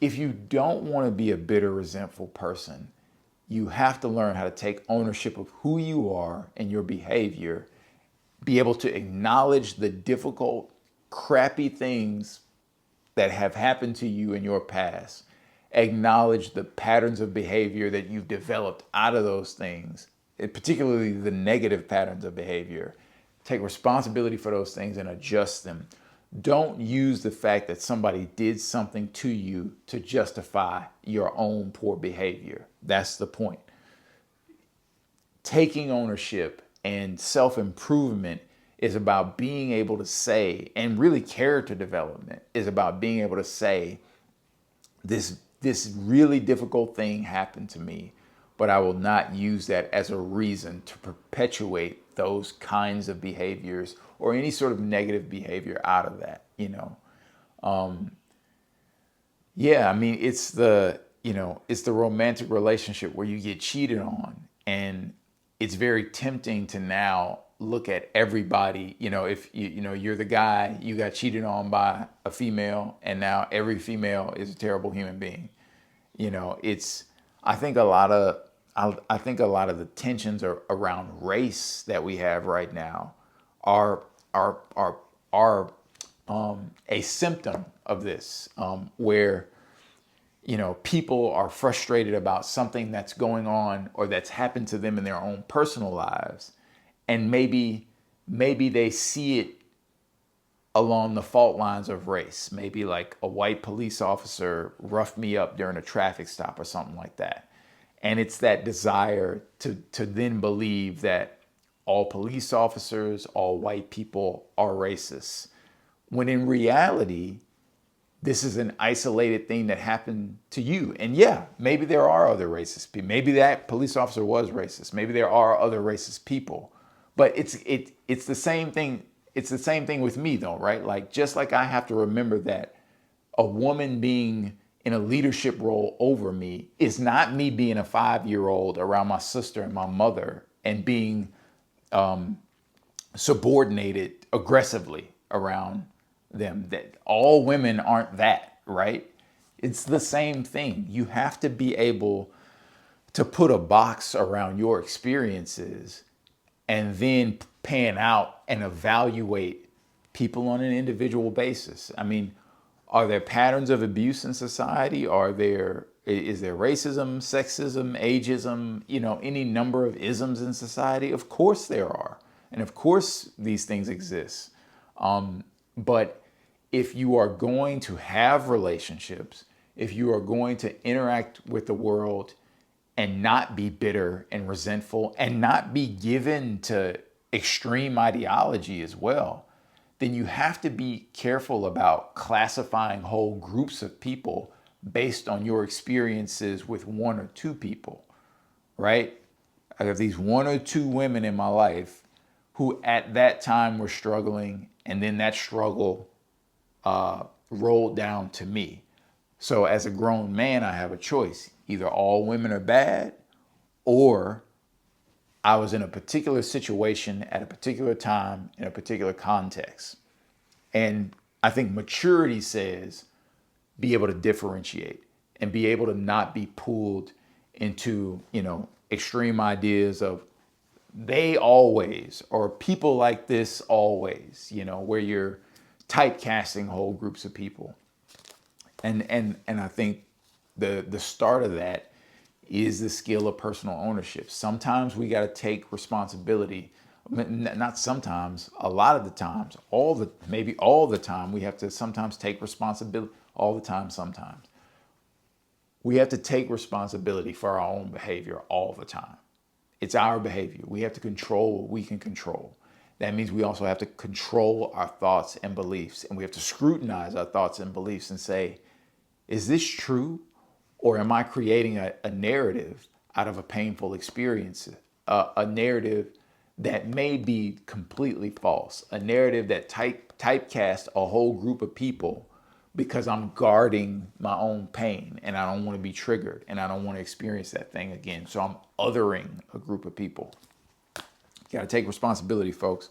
if you don't want to be a bitter, resentful person, you have to learn how to take ownership of who you are and your behavior, be able to acknowledge the difficult, crappy things that have happened to you in your past, acknowledge the patterns of behavior that you've developed out of those things, particularly the negative patterns of behavior. Take responsibility for those things and adjust them. Don't use the fact that somebody did something to you to justify your own poor behavior. That's the point. Taking ownership and self-improvement is about being able to say, and really character development is about being able to say, this really difficult thing happened to me, but I will not use that as a reason to perpetuate those kinds of behaviors or any sort of negative behavior out of that, you know. Yeah, I mean, it's the romantic relationship where you get cheated on, and it's very tempting to now look at everybody, if you're the guy, you got cheated on by a female, and now every female is a terrible human being. I think a lot of the tensions around race that we have right now are a symptom of this, where people are frustrated about something that's going on or that's happened to them in their own personal lives, and maybe they see it along the fault lines of race. Maybe like a white police officer roughed me up during a traffic stop or something like that. And it's that desire to then believe that all police officers, all white people are racist. When in reality, this is an isolated thing that happened to you. And yeah, maybe there are other racist people. Maybe that police officer was racist. Maybe there are other racist people. But it's the same thing. It's the same thing with me though, right? Like, just like I have to remember that a woman being in a leadership role over me is not me being a 5-year-old around my sister and my mother and being subordinated aggressively around them. That all women aren't that, right? It's the same thing. You have to be able to put a box around your experiences and then pan out and evaluate people on an individual basis. I mean, are there patterns of abuse in society? Is there racism, sexism, ageism, any number of isms in society? Of course there are. And of course these things exist. But if you are going to have relationships, if you are going to interact with the world and not be bitter and resentful and not be given to extreme ideology as well, then you have to be careful about classifying whole groups of people based on your experiences with one or two people, right? I have these one or two women in my life who at that time were struggling, and then that struggle rolled down to me. So as a grown man, I have a choice. Either all women are bad, or I was in a particular situation at a particular time in a particular context. And I think maturity says be able to differentiate and be able to not be pulled into, extreme ideas of they always, or people like this always, where you're typecasting whole groups of people. And I think the start of that is the skill of personal ownership. Sometimes we got to take responsibility. Not sometimes, a lot of the times, maybe all the time, we have to sometimes take responsibility. All the time, sometimes. We have to take responsibility for our own behavior all the time. It's our behavior. We have to control what we can control. That means we also have to control our thoughts and beliefs, and we have to scrutinize our thoughts and beliefs and say, is this true? Or am I creating a narrative out of a painful experience? A narrative that may be completely false. A narrative that typecast a whole group of people because I'm guarding my own pain and I don't want to be triggered and I don't want to experience that thing again. So I'm othering a group of people. You got to take responsibility, folks.